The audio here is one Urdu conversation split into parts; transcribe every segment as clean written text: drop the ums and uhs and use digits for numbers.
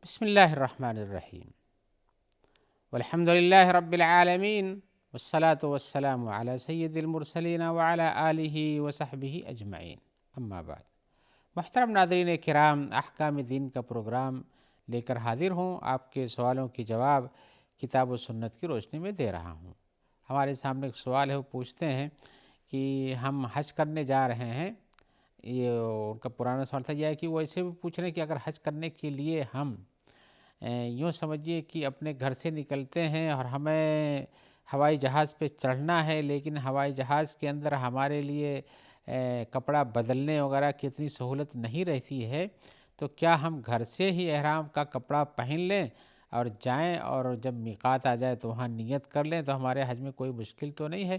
بسم اللہ الرحمن الرحیم والحمد للہ رب العالمین والصلاة والسلام علی سید المرسلین وعلی آلہ وصحبہ اجمعین، اما بعد۔ محترم ناظرین کرام، احکام دین کا پروگرام لے کر حاضر ہوں، آپ کے سوالوں کی جواب کتاب و سنت کی روشنی میں دے رہا ہوں۔ ہمارے سامنے ایک سوال ہے، وہ پوچھتے ہیں کہ ہم حج کرنے جا رہے ہیں۔ یہ ان کا پرانا سوال تھا، یہ ہے کہ وہ ایسے بھی پوچھ رہے ہیں کہ اگر حج کرنے کے لیے ہم یوں سمجھیے کہ اپنے گھر سے نکلتے ہیں اور ہمیں ہوائی جہاز پہ چڑھنا ہے، لیکن ہوائی جہاز کے اندر ہمارے لیے کپڑا بدلنے وغیرہ کی اتنی سہولت نہیں رہتی ہے، تو کیا ہم گھر سے ہی احرام کا کپڑا پہن لیں اور جائیں، اور جب میقات آ جائے تو وہاں نیت کر لیں، تو ہمارے حج میں کوئی مشکل تو نہیں ہے؟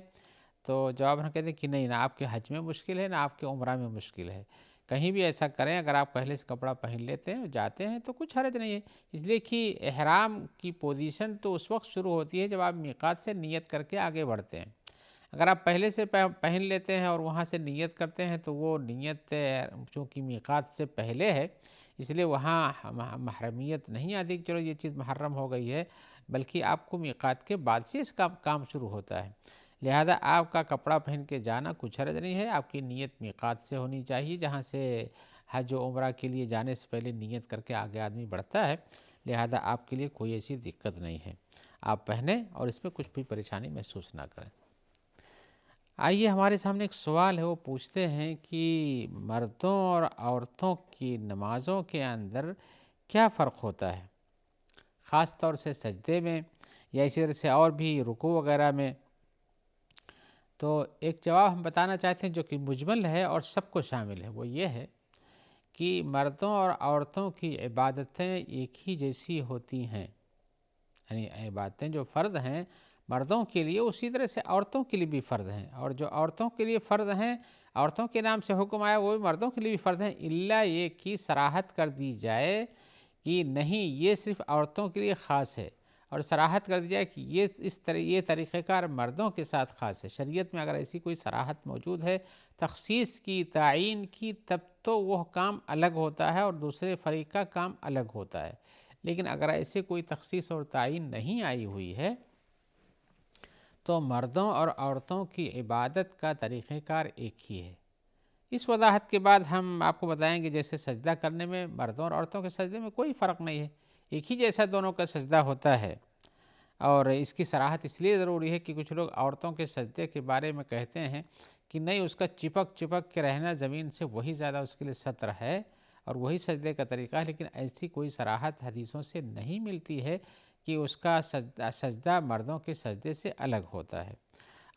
تو جواب ہم کہتے ہیں کہ نہیں، نہ آپ کے حج میں مشکل ہے، نہ آپ کے عمرہ میں مشکل ہے۔ کہیں بھی ایسا کریں، اگر آپ پہلے سے کپڑا پہن لیتے ہیں جاتے ہیں تو کچھ حرج نہیں ہے، اس لیے کہ احرام کی پوزیشن تو اس وقت شروع ہوتی ہے جب آپ میقات سے نیت کر کے آگے بڑھتے ہیں۔ اگر آپ پہلے سے پہن لیتے ہیں اور وہاں سے نیت کرتے ہیں تو وہ نیت چونکہ میقات سے پہلے ہے، اس لیے وہاں محرمیت نہیں آتی کہ چلو یہ چیز محرم ہو گئی ہے، بلکہ آپ کو میقات کے بعد سے اس کا کام شروع ہوتا ہے۔ لہذا آپ کا کپڑا پہن کے جانا کچھ حرج نہیں ہے، آپ کی نیت میقات سے ہونی چاہیے، جہاں سے حج و عمرہ کے لیے جانے سے پہلے نیت کر کے آگے آدمی بڑھتا ہے۔ لہذا آپ کے لیے کوئی ایسی دقت نہیں ہے، آپ پہنیں اور اس میں کچھ بھی پریشانی محسوس نہ کریں۔ آئیے، ہمارے سامنے ایک سوال ہے، وہ پوچھتے ہیں کہ مردوں اور عورتوں کی نمازوں کے اندر کیا فرق ہوتا ہے، خاص طور سے سجدے میں یا اسی طرح سے اور بھی رکوع وغیرہ میں؟ تو ایک جواب ہم بتانا چاہتے ہیں جو کہ مجمل ہے اور سب کو شامل ہے، وہ یہ ہے کہ مردوں اور عورتوں کی عبادتیں ایک ہی جیسی ہوتی ہیں، یعنی عبادتیں جو فرض ہیں مردوں کے لیے اسی طرح سے عورتوں کے لیے بھی فرض ہیں، اور جو عورتوں کے لیے فرض ہیں، عورتوں کے نام سے حکم آیا، وہ بھی مردوں کے لیے بھی فرض ہیں، الا یہ کہ صراحت کر دی جائے کہ نہیں یہ صرف عورتوں کے لیے خاص ہے، اور صراحت کر دی جائے کہ یہ طریقہ کار مردوں کے ساتھ خاص ہے۔ شریعت میں اگر ایسی کوئی صراحت موجود ہے تخصیص کی، تعین کی، تب تو وہ کام الگ ہوتا ہے اور دوسرے فریق کا کام الگ ہوتا ہے، لیکن اگر ایسے کوئی تخصیص اور تعین نہیں آئی ہوئی ہے تو مردوں اور عورتوں کی عبادت کا طریقہ کار ایک ہی ہے۔ اس وضاحت کے بعد ہم آپ کو بتائیں گے، جیسے سجدہ کرنے میں مردوں اور عورتوں کے سجدے میں کوئی فرق نہیں ہے، ایک ہی جیسا دونوں کا سجدہ ہوتا ہے۔ اور اس کی صراحت اس لیے ضروری ہے کہ کچھ لوگ عورتوں کے سجدے کے بارے میں کہتے ہیں کہ نہیں، اس کا چپک چپک کے رہنا زمین سے وہی زیادہ اس کے لیے ستر ہے اور وہی سجدے کا طریقہ ہے، لیکن ایسی کوئی صراحت حدیثوں سے نہیں ملتی ہے کہ اس کا سجدہ مردوں کے سجدے سے الگ ہوتا ہے۔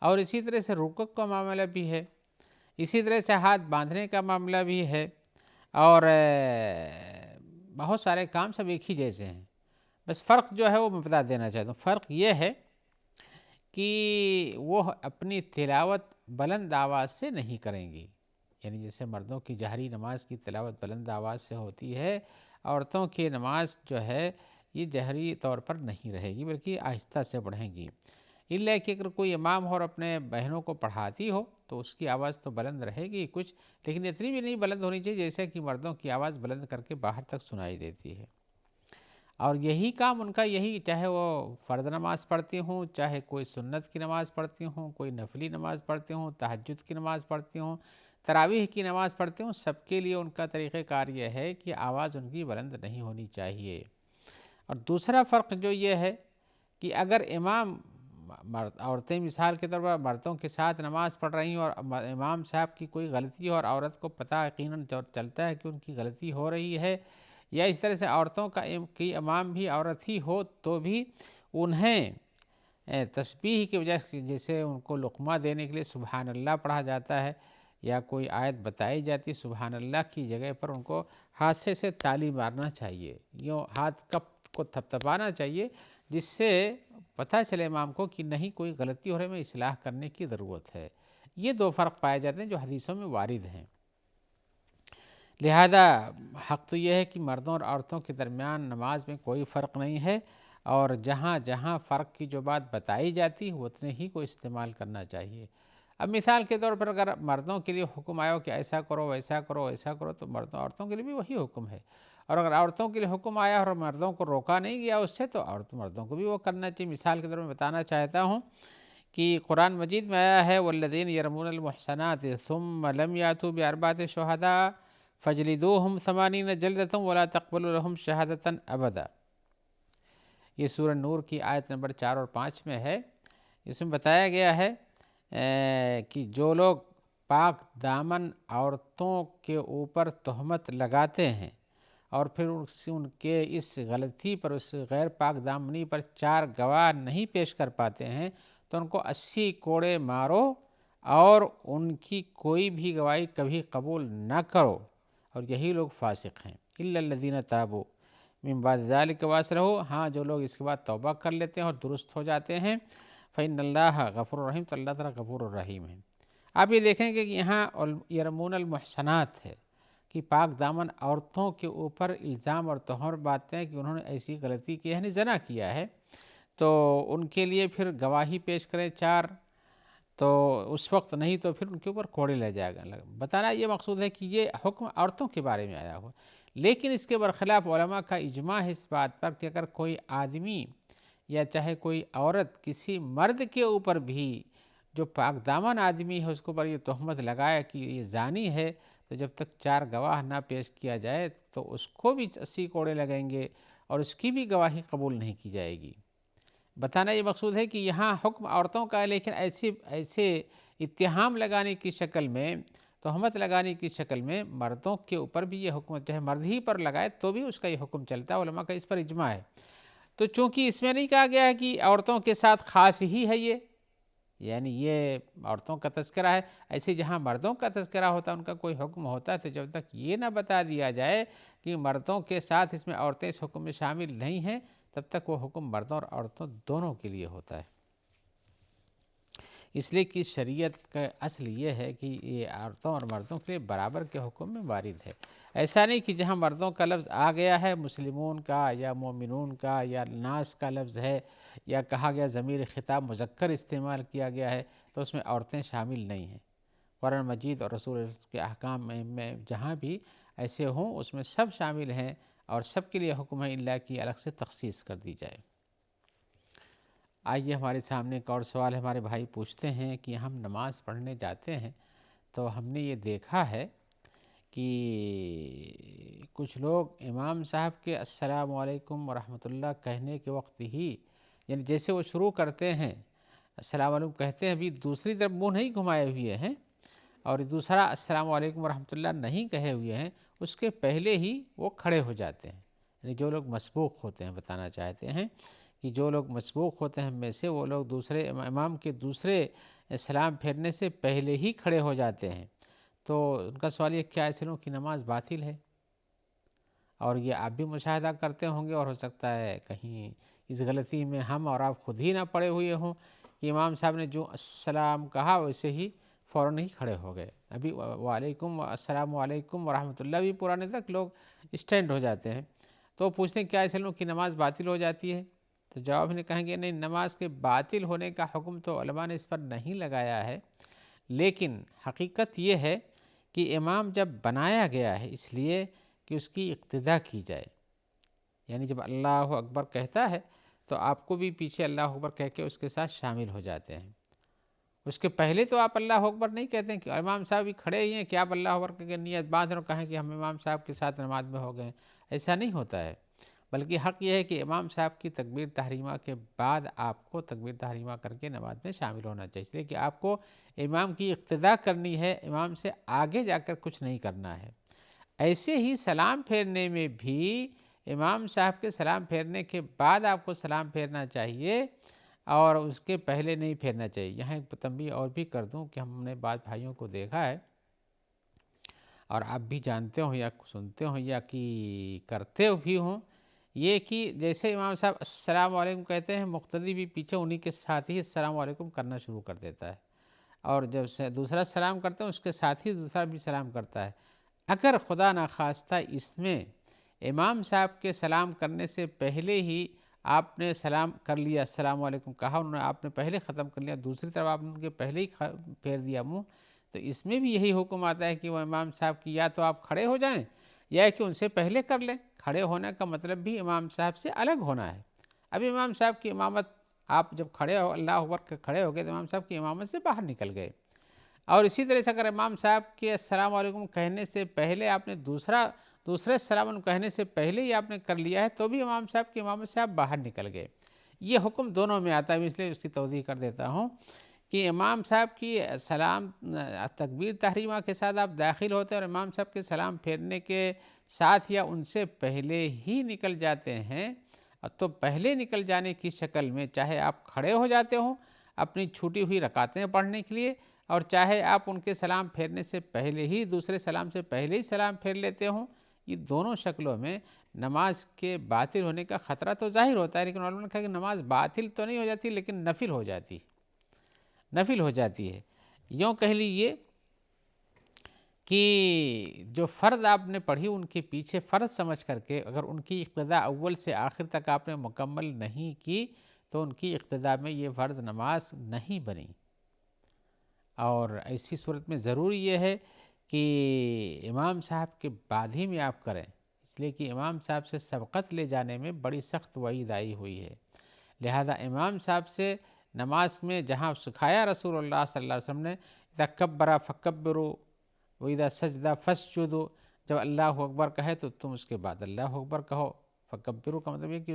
اور اسی طرح سے رکوع کا معاملہ بھی ہے، اسی طرح سے ہاتھ باندھنے کا معاملہ بھی ہے، اور بہت سارے کام سب ایک ہی جیسے ہیں۔ بس فرق جو ہے وہ میں بتا دینا چاہتا ہوں، فرق یہ ہے کہ وہ اپنی تلاوت بلند آواز سے نہیں کریں گی، یعنی جیسے مردوں کی جہری نماز کی تلاوت بلند آواز سے ہوتی ہے، عورتوں کی نماز جو ہے یہ جہری طور پر نہیں رہے گی بلکہ آہستہ سے پڑھیں گی، الا کہ اگر کوئی امام ہو اور اپنے بہنوں کو پڑھاتی ہو تو اس کی آواز تو بلند رہے گی کچھ، لیکن اتنی بھی نہیں بلند ہونی چاہیے جیسے کہ مردوں کی آواز بلند کر کے باہر تک سنائی دیتی ہے۔ اور یہی کام ان کا یہی، چاہے وہ فرض نماز پڑھتی ہوں، چاہے کوئی سنت کی نماز پڑھتی ہوں، کوئی نفلی نماز پڑھتی ہوں، تہجد کی نماز پڑھتی ہوں، تراویح کی نماز پڑھتی ہوں، سب کے لیے ان کا طریقہ کار یہ ہے کہ آواز ان کی بلند نہیں ہونی چاہیے۔ اور دوسرا فرق جو یہ ہے کہ اگر امام، عورتیں مثال کے طور پر مردوں کے ساتھ نماز پڑھ رہی ہیں اور امام صاحب کی کوئی غلطی ہو اور عورت کو پتہ یقیناً چلتا ہے کہ ان کی غلطی ہو رہی ہے، یا اس طرح سے عورتوں کی امام بھی عورت ہی ہو تو بھی انہیں تسبیح کی وجہ سے، جیسے ان کو لقمہ دینے کے لیے سبحان اللہ پڑھا جاتا ہے یا کوئی آیت بتائی جاتی ہے، سبحان اللہ کی جگہ پر ان کو ہاتھ سے تالی مارنا چاہیے، یوں ہاتھ کپ کو تھپتھپانا چاہیے، جس سے پتہ چلے امام کو کہ نہیں کوئی غلطی ہو رہی ہے، میں اصلاح کرنے کی ضرورت ہے۔ یہ دو فرق پائے جاتے ہیں جو حدیثوں میں وارد ہیں۔ لہذا حق تو یہ ہے کہ مردوں اور عورتوں کے درمیان نماز میں کوئی فرق نہیں ہے، اور جہاں جہاں فرق کی جو بات بتائی جاتی ہے اتنے ہی کو استعمال کرنا چاہیے۔ اب مثال کے طور پر اگر مردوں کے لیے حکم آیا کہ ایسا کرو، ایسا کرو، ایسا کرو، تو مردوں عورتوں کے لیے بھی وہی حکم ہے، اور اگر عورتوں کے لیے حکم آیا اور مردوں کو روکا نہیں گیا اس سے، تو مردوں کو بھی وہ کرنا چاہیے۔ مثال کے طور میں بتانا چاہتا ہوں کہ قرآن مجید میں آیا ہے والذین یرمون المحصنات ثم لم یاتوا باربعۃ شہداء فجلدوہم 80 جلدۃ ولا تقبلوا لهم شہادۃ ابدا۔ یہ سورہ نور کی آیت نمبر 4 اور 5 میں ہے۔ اس میں بتایا گیا ہے کہ جو لوگ پاک دامن عورتوں کے اوپر تہمت لگاتے ہیں اور پھر ان کے اس غلطی پر، اس غیر پاک دامنی پر 4 گواہ نہیں پیش کر پاتے ہیں، تو ان کو 80 کوڑے مارو اور ان کی کوئی بھی گواہی کبھی قبول نہ کرو، اور یہی لوگ فاسق ہیں۔ الا الذین تابوا من بعد ذلک واصلحوا، ہاں جو لوگ اس کے بعد توبہ کر لیتے ہیں اور درست ہو جاتے ہیں، فإن اللہ غفور الرحیم، تو اللہ تعالیٰ غفور الرحیم ہے۔ آپ یہ دیکھیں گے کہ یہاں یرمون المحصنات ہے کہ پاک دامن عورتوں کے اوپر الزام اور تہمت باتیں ہیں کہ انہوں نے ایسی غلطی کی ہے، یعنی زنا کیا ہے، تو ان کے لیے پھر گواہی پیش کریں 4، تو اس وقت نہیں تو پھر ان کے اوپر کوڑے لے جائے گا۔ بتانا یہ مقصود ہے کہ یہ حکم عورتوں کے بارے میں آیا ہوا، لیکن اس کے برخلاف علماء کا اجماع ہے اس بات پر کہ اگر کوئی آدمی یا چاہے کوئی عورت کسی مرد کے اوپر بھی، جو پاک دامن آدمی ہے، اس کے اوپر یہ تہمت لگائے کہ یہ زانی ہے، تو جب تک 4 گواہ نہ پیش کیا جائے تو اس کو بھی 80 کوڑے لگیں گے اور اس کی بھی گواہی قبول نہیں کی جائے گی۔ بتانا یہ مقصود ہے کہ یہاں حکم عورتوں کا ہے، لیکن ایسے اتہام لگانے کی شکل میں، تہمت لگانے کی شکل میں مردوں کے اوپر بھی یہ حکم، چاہے مرد ہی پر لگائے تو بھی اس کا یہ حکم چلتا ہے، علماء کا اس پر اجماع ہے۔ تو چونکہ اس میں نہیں کہا گیا ہے کہ عورتوں کے ساتھ خاص ہی ہے یہ، یعنی یہ عورتوں کا تذکرہ ہے، ایسے جہاں مردوں کا تذکرہ ہوتا ہے ان کا کوئی حکم ہوتا ہے، تو جب تک یہ نہ بتا دیا جائے کہ مردوں کے ساتھ اس میں عورتیں اس حکم میں شامل نہیں ہیں، تب تک وہ حکم مردوں اور عورتوں دونوں کے لیے ہوتا ہے۔ اس لیے کہ شریعت کا اصل یہ ہے کہ یہ عورتوں اور مردوں کے لیے برابر کے حکم میں وارد ہے۔ ایسا نہیں کہ جہاں مردوں کا لفظ آ گیا ہے، مسلمون کا یا مومنون کا یا ناس کا لفظ ہے، یا کہا گیا ضمیر خطاب مذکر استعمال کیا گیا ہے، تو اس میں عورتیں شامل نہیں ہیں۔ قرآن مجید اور رسول کے احکام میں جہاں بھی ایسے ہوں اس میں سب شامل ہیں، اور سب کے لیے حکم ہے الا کی الگ سے تخصیص کر دی جائے۔ آئیے ہمارے سامنے ایک اور سوال ہے، ہمارے بھائی پوچھتے ہیں کہ ہم نماز پڑھنے جاتے ہیں تو ہم نے یہ دیکھا ہے کہ کچھ لوگ امام صاحب کے السلام علیکم ورحمۃ اللہ کہنے کے وقت ہی، یعنی جیسے وہ شروع کرتے ہیں السلام علیکم کہتے ہیں، ابھی دوسری طرف منہ نہیں گھمائے ہوئے ہیں اور دوسرا السلام علیکم ورحمۃ اللہ نہیں کہے ہوئے ہیں، اس کے پہلے ہی وہ کھڑے ہو جاتے ہیں۔ یعنی جو لوگ مسبوق ہوتے ہیں، بتانا چاہتے ہیں کہ جو لوگ مسبوق ہوتے ہیں ہم میں سے، وہ لوگ دوسرے امام کے دوسرے سلام پھیرنے سے پہلے ہی کھڑے ہو جاتے ہیں۔ تو ان کا سوال یہ کیا ایسے لوگوں کی نماز باطل ہے؟ اور یہ آپ بھی مشاہدہ کرتے ہوں گے، اور ہو سکتا ہے کہیں اس غلطی میں ہم اور آپ خود ہی نہ پڑے ہوئے ہوں کہ امام صاحب نے جو السلام کہا ویسے ہی فوراً ہی کھڑے ہو گئے، ابھی وعلیکم السلام علیکم ورحمۃ اللہ بھی پرانے تک لوگ اسٹینڈ ہو جاتے ہیں۔ تو پوچھتے ہیں کیا ایسے لوگوں کی نماز باطل ہو جاتی ہے؟ تو جواب میں کہیں گے نہیں، نماز کے باطل ہونے کا حکم تو علماء نے اس پر نہیں لگایا ہے، لیکن حقیقت یہ ہے کہ امام جب بنایا گیا ہے اس لیے کہ اس کی اقتداء کی جائے، یعنی جب اللہ اکبر کہتا ہے تو آپ کو بھی پیچھے اللہ اکبر کہہ کے اس کے ساتھ شامل ہو جاتے ہیں۔ اس کے پہلے تو آپ اللہ اکبر نہیں کہتے ہیں کہ امام صاحب بھی کھڑے ہی ہیں کہ آپ اللہ اکبر کہہ کے نیت باندھ اور کہیں کہ ہم امام صاحب کے ساتھ نماز میں ہو گئے، ایسا نہیں ہوتا ہے۔ بلکہ حق یہ ہے کہ امام صاحب کی تکبیر تحریمہ کے بعد آپ کو تکبیر تحریمہ کر کے نماز میں شامل ہونا چاہیے، اس لیے کہ آپ کو امام کی اقتداء کرنی ہے، امام سے آگے جا کر کچھ نہیں کرنا ہے۔ ایسے ہی سلام پھیرنے میں بھی امام صاحب کے سلام پھیرنے کے بعد آپ کو سلام پھیرنا چاہیے اور اس کے پہلے نہیں پھیرنا چاہیے۔ یہاں ایک تنبیہ اور بھی کر دوں کہ ہم نے بعض بھائیوں کو دیکھا ہے، اور آپ بھی جانتے ہوں یا سنتے ہوں یا کہ کرتے بھی ہوں، یہ کہ جیسے امام صاحب السلام علیکم کہتے ہیں، مقتدی بھی پیچھے انہی کے ساتھ ہی السلام علیکم کرنا شروع کر دیتا ہے، اور جب دوسرا سلام کرتے ہیں اس کے ساتھ ہی دوسرا بھی سلام کرتا ہے۔ اگر خدا نخواستہ اس میں امام صاحب کے سلام کرنے سے پہلے ہی آپ نے سلام کر لیا، السلام علیکم کہا، انہوں نے آپ نے پہلے ختم کر لیا، دوسری طرف آپ نے ان کے پہلے ہی پھیر دیا منہ، تو اس میں بھی یہی حکم آتا ہے کہ وہ امام صاحب کی یا تو آپ کھڑے ہو جائیں یا کہ ان سے پہلے کر لیں۔ کھڑے ہونے کا مطلب بھی امام صاحب سے الگ ہونا ہے۔ اب امام صاحب کی امامت، آپ جب کھڑے ہو اللہ اکبر کھڑے ہو گئے تو امام صاحب کی امامت سے باہر نکل گئے، اور اسی طرح سے اگر امام صاحب کے السلام علیکم کہنے سے پہلے آپ نے دوسرے السلام علیکم کہنے سے پہلے ہی آپ نے کر لیا ہے تو بھی امام صاحب کی امامت سے آپ باہر نکل گئے۔ یہ حکم دونوں میں آتا ہے، اس لیے اس کی توضیح کر دیتا ہوں کہ امام صاحب کی سلام تکبیر تحریمہ کے ساتھ آپ داخل ہوتے ہیں اور امام صاحب کے سلام پھیرنے کے ساتھ یا ان سے پہلے ہی نکل جاتے ہیں، تو پہلے نکل جانے کی شکل میں چاہے آپ کھڑے ہو جاتے ہوں اپنی چھوٹی ہوئی رکعتیں پڑھنے کے لیے، اور چاہے آپ ان کے سلام پھیرنے سے پہلے ہی دوسرے سلام سے پہلے ہی سلام پھیر لیتے ہوں، یہ دونوں شکلوں میں نماز کے باطل ہونے کا خطرہ تو ظاہر ہوتا ہے، لیکن علماء نے کہا کہ نماز باطل تو نہیں ہو جاتی لیکن نفل ہو جاتی ہے۔ یوں کہہ لیجیے کہ جو فرض آپ نے پڑھی ان کے پیچھے فرض سمجھ کر کے اگر ان کی اقتداء اول سے آخر تک آپ نے مکمل نہیں کی تو ان کی اقتداء میں یہ فرض نماز نہیں بنی، اور ایسی صورت میں ضروری یہ ہے کہ امام صاحب کے بعد ہی میں آپ کریں، اس لیے کہ امام صاحب سے سبقت لے جانے میں بڑی سخت وعید آئی ہوئی ہے۔ لہذا امام صاحب سے نماز میں جہاں سکھایا رسول اللہ صلی اللہ علیہ وسلم نے اذا کبر فکبروا وَإِذَا سجدہ فسجدوا، جب اللہ اکبر کہے تو تم اس کے بعد اللہ اکبر کہو، فکبروا کا مطلب یہ کہ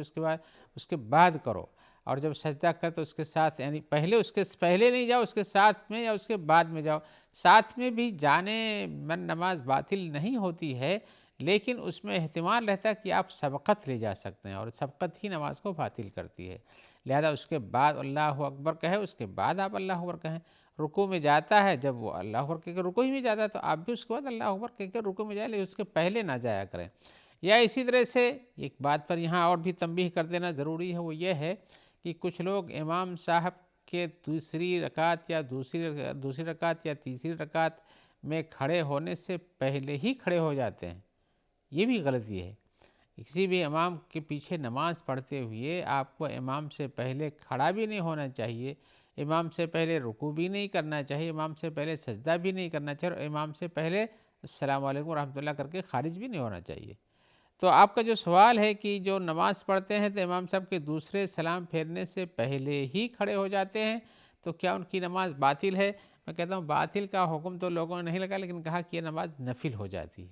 اس کے بعد کرو، اور جب سجدہ کرے تو اس کے ساتھ، یعنی اس کے پہلے نہیں جاؤ، اس کے ساتھ میں یا اس کے بعد میں جاؤ۔ ساتھ میں بھی جانے من نماز باطل نہیں ہوتی ہے، لیکن اس میں احتمال رہتا ہے کہ آپ سبقت لے جا سکتے ہیں، اور سبقت ہی نماز کو باطل کرتی ہے۔ لہذا اس کے بعد اللہ اکبر کہے، اس کے بعد آپ اللہ اکبر کہیں۔ رکوع میں جاتا ہے، جب وہ اللہ اکبر کہہ کے رکوع ہی میں جاتا ہے تو آپ بھی اس کے بعد اللہ اکبر کہہ کے رکوع میں جائیں، لیکن اس کے پہلے نہ جایا کریں۔ یا اسی طرح سے ایک بات پر یہاں اور بھی تنبیہ کر دینا ضروری ہے، وہ یہ ہے کہ کچھ لوگ امام صاحب کے دوسری رکعت یا تیسری رکعت میں کھڑے ہونے سے پہلے ہی کھڑے ہو جاتے ہیں، یہ بھی غلطی ہے۔ کسی بھی امام کے پیچھے نماز پڑھتے ہوئے آپ کو امام سے پہلے کھڑا بھی نہیں ہونا چاہیے، امام سے پہلے رکوع بھی نہیں کرنا چاہیے، امام سے پہلے سجدہ بھی نہیں کرنا چاہیے، اور امام سے پہلے السلام علیکم ورحمۃ اللہ کر کے خارج بھی نہیں ہونا چاہیے۔ تو آپ کا جو سوال ہے کہ جو نماز پڑھتے ہیں تو امام صاحب کے دوسرے سلام پھیرنے سے پہلے ہی کھڑے ہو جاتے ہیں تو کیا ان کی نماز باطل ہے؟ میں کہتا ہوں باطل کا حکم تو لوگوں نے نہیں لگا، لیکن کہا کہ یہ نماز نفل ہو جاتی ہے۔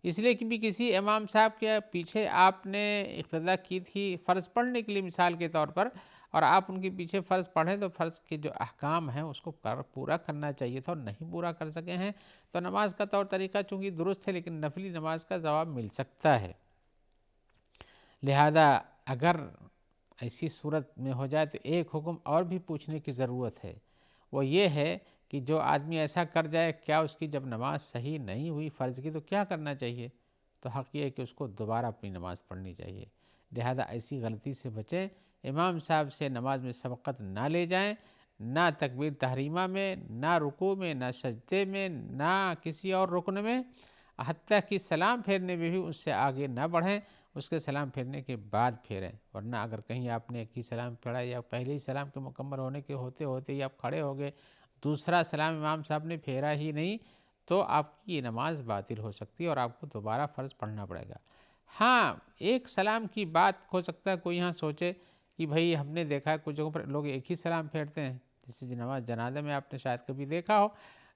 اس لیے کہ بھی کسی امام صاحب کے پیچھے آپ نے اقتداء کی تھی فرض پڑھنے کے لیے مثال کے طور پر، اور آپ ان کے پیچھے فرض پڑھیں تو فرض کے جو احکام ہیں اس کو پورا کرنا چاہیے تھا اور نہیں پورا کر سکے ہیں، تو نماز کا طور طریقہ چونکہ درست ہے لیکن نفلی نماز کا جواب مل سکتا ہے۔ لہذا اگر ایسی صورت میں ہو جائے تو ایک حکم اور بھی پوچھنے کی ضرورت ہے، وہ یہ ہے کہ جو آدمی ایسا کر جائے کیا اس کی جب نماز صحیح نہیں ہوئی فرض کی تو کیا کرنا چاہیے؟ تو حق یہ ہے کہ اس کو دوبارہ اپنی نماز پڑھنی چاہیے۔ لہذا ایسی غلطی سے بچیں، امام صاحب سے نماز میں سبقت نہ لے جائیں، نہ تکبیر تحریمہ میں، نہ رکوع میں، نہ سجدے میں، نہ کسی اور رکن میں، حتیٰ کہ سلام پھیرنے میں بھی اس سے آگے نہ بڑھیں، اس کے سلام پھیرنے کے بعد پھیریں۔ ورنہ اگر کہیں آپ نے ایک ہی سلام پھیرا یا پہلے ہی سلام کے مکمل ہونے کے ہوتے ہی آپ کھڑے ہو گئے، دوسرا سلام امام صاحب نے پھیرا ہی نہیں، تو آپ کی یہ نماز باطل ہو سکتی ہے اور آپ کو دوبارہ فرض پڑھنا پڑے گا۔ ہاں، ایک سلام کی بات ہو سکتا ہے کوئی یہاں سوچے کہ بھئی ہم نے دیکھا ہے کچھ جگہوں پر لوگ ایک ہی سلام پھیرتے ہیں، جیسے نماز جنازہ میں آپ نے شاید کبھی دیکھا ہو،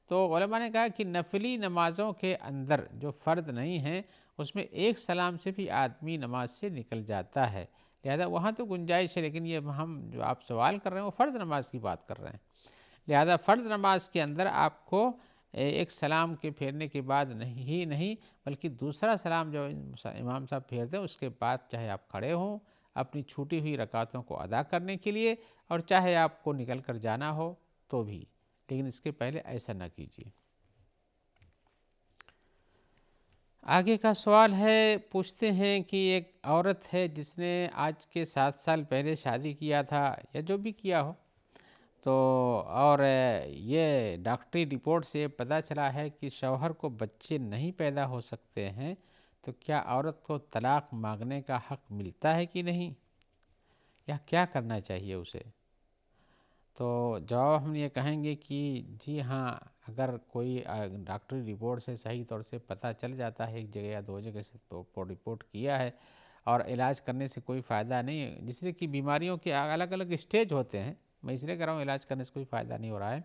تو علماء نے کہا کہ نفلی نمازوں کے اندر جو فرض نہیں ہیں اس میں ایک سلام سے بھی آدمی نماز سے نکل جاتا ہے، لہذا وہاں تو گنجائش ہے، لیکن یہ ہم جو آپ سوال کر رہے ہیں وہ فرض نماز کی بات کر رہے ہیں۔ لہذا فرض نماز کے اندر آپ کو ایک سلام کے پھیرنے کے بعد نہیں بلکہ دوسرا سلام جو امام صاحب پھیرتے ہیں اس کے بعد چاہے آپ کھڑے ہوں اپنی چھوٹی ہوئی رکعتوں کو ادا کرنے کے لیے، اور چاہے آپ کو نکل کر جانا ہو تو بھی، لیکن اس کے پہلے ایسا نہ کیجیے۔ آگے کا سوال ہے، پوچھتے ہیں کہ ایک عورت ہے جس نے آج کے 7 سال پہلے شادی کیا تھا یا جو بھی کیا ہو، تو اور یہ ڈاکٹری رپورٹ سے پتہ چلا ہے کہ شوہر کو بچے نہیں پیدا ہو سکتے ہیں، تو کیا عورت کو طلاق مانگنے کا حق ملتا ہے کہ نہیں، یا کیا کرنا چاہیے اسے؟ تو جواب ہم یہ کہیں گے کہ جی ہاں، اگر کوئی ڈاکٹری رپورٹ سے صحیح طور سے پتہ چل جاتا ہے ایک جگہ یا دو جگہ سے رپورٹ کیا ہے اور علاج کرنے سے کوئی فائدہ نہیں ہے، جس طرح کی بیماریوں کے الگ الگ اسٹیج ہوتے ہیں، میں اس لیے کہہ رہا ہوں علاج کرنے سے کوئی فائدہ نہیں ہو رہا ہے،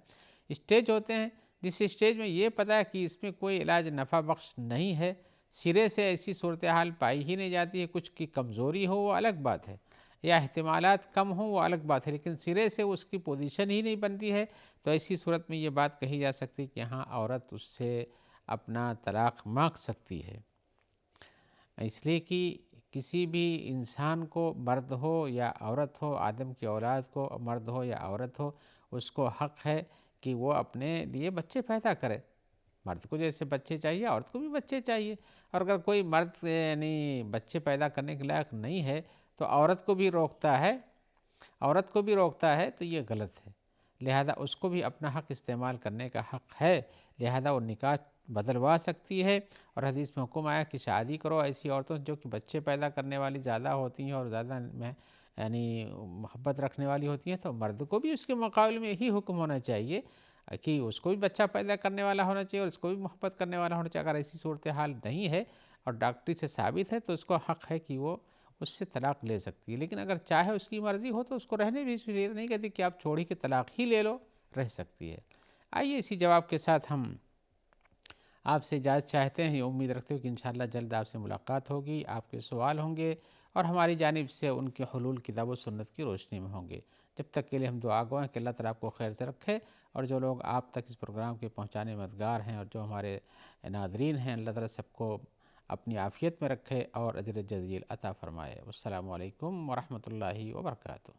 اسٹیج ہوتے ہیں، جس اسٹیج میں یہ پتہ ہے کہ اس میں کوئی علاج نفع بخش نہیں ہے، سرے سے ایسی صورتحال پائی ہی نہیں جاتی ہے، کچھ کی کمزوری ہو وہ الگ بات ہے، یا احتمالات کم ہوں وہ الگ بات ہے، لیکن سرے سے اس کی پوزیشن ہی نہیں بنتی ہے، تو ایسی صورت میں یہ بات کہی جا سکتی کہ ہاں عورت اس سے اپنا طلاق مانگ سکتی ہے۔ اس لیے کہ کسی بھی انسان کو، مرد ہو یا عورت ہو، آدم کی اولاد کو مرد ہو یا عورت ہو، اس کو حق ہے کہ وہ اپنے لیے بچے پیدا کرے، مرد کو جیسے بچے چاہیے عورت کو بھی بچے چاہیے، اور اگر کوئی مرد یعنی بچے پیدا کرنے کے لائق نہیں ہے تو عورت کو بھی روکتا ہے تو یہ غلط ہے، لہذا اس کو بھی اپنا حق استعمال کرنے کا حق ہے، لہذا وہ نکاح بدلوا سکتی ہے، اور حدیث میں حکم آیا کہ شادی کرو ایسی عورتوں جو کہ بچے پیدا کرنے والی زیادہ ہوتی ہیں اور زیادہ یعنی محبت رکھنے والی ہوتی ہیں، تو مرد کو بھی اس کے مقابلے میں یہی حکم ہونا چاہیے کہ اس کو بھی بچہ پیدا کرنے والا ہونا چاہیے اور اس کو بھی محبت کرنے والا ہونا چاہیے۔ اگر ایسی صورتحال نہیں ہے اور ڈاکٹری سے ثابت ہے تو اس کو حق ہے کہ وہ اس سے طلاق لے سکتی ہے، لیکن اگر چاہے اس کی مرضی ہو تو اس کو رہنے بھی شریعت نہیں کہتی کہ آپ چھوڑی کہ طلاق ہی لے لو، رہ سکتی ہے۔ آئیے اسی جواب کے ساتھ ہم آپ سے اجازت چاہتے ہیں، یہ امید رکھتے ہو کہ انشاءاللہ جلد آپ سے ملاقات ہوگی، آپ کے سوال ہوں گے اور ہماری جانب سے ان کے حلول کتاب و سنت کی روشنی میں ہوں گے۔ جب تک کے لیے ہم دعا گو ہیں کہ اللہ تعالیٰ آپ کو خیر سے رکھے، اور جو لوگ آپ تک اس پروگرام کے پہنچانے میں مددگار ہیں اور جو ہمارے ناظرین ہیں، اللہ تعالیٰ سب کو اپنی عافیت میں رکھے اور اجر جزیل عطا فرمائے۔ والسلام علیکم ورحمۃ اللہ وبرکاتہ۔